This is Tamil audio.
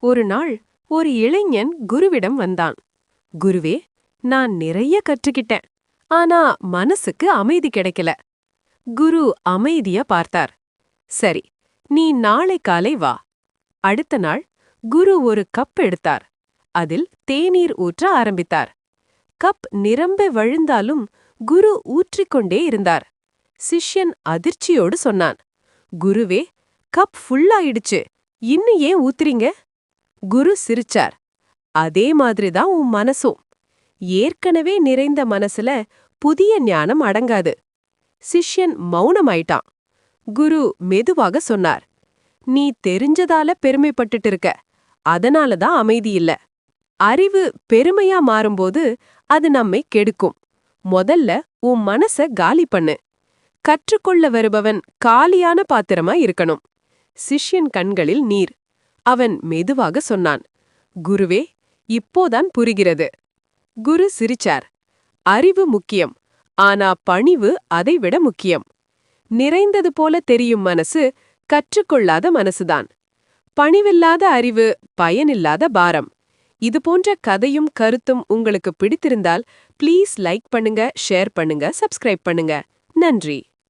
ஒரு நாள் ஒரு இளைஞன் குருவிடம் வந்தான். குருவே, நான் நிறைய கற்றுக்கிட்டேன். ஆனா மனசுக்கு அமைதி கிடைக்கல. குரு அமைதியா பார்த்தார். சரி, நீ நாளை காலை வா. அடுத்த நாள் குரு ஒரு கப் எடுத்தார். அதில் தேநீர் ஊற்ற ஆரம்பித்தார். கப் நிரம்ப வழிந்தாலும் குரு ஊற்றிக்கொண்டே இருந்தார். சிஷ்யன் அதிர்ச்சியோடு சொன்னான், குருவே, கப் ஃபுல்லாயிடுச்சு, இன்னும் ஏன் ஊத்துறீங்க? குரு சிரிச்சார். அதே மாதிரிதான் உன் மனசும். ஏற்கனவே நிறைந்த மனசுல புதிய ஞானம் அடங்காது. சிஷ்யன் மௌனமாயிட்டான். குரு மெதுவாக சொன்னார், நீ தெரிஞ்சதால பெருமைப்பட்டுட்டு இருக்க, அதனாலதான் அமைதி இல்ல. அறிவு பெருமையா மாறும்போது அது நம்மை கெடுக்கும். முதல்ல உன் மனச காலி பண்ணு. கற்றுக்கொள்ள வருபவன் காலியான பாத்திரமா இருக்கணும். சிஷ்யன் கண்களில் நீர். அவன் மெதுவாக சொன்னான், குருவே, இப்போதான் புரிகிறது. குரு சிரிச்சார். அறிவு முக்கியம், ஆனா பணிவு அதைவிட முக்கியம். நிறைந்தது போல தெரியும் மனசு கற்றுக்கொள்ளாத மனசுதான். பணிவில்லாத அறிவு பயனில்லாத பாரம். இது போன்ற கதையும் கருத்தும் உங்களுக்கு பிடித்திருந்தால் ப்ளீஸ் லைக் பண்ணுங்க, ஷேர் பண்ணுங்க, சப்ஸ்கிரைப் பண்ணுங்க. நன்றி.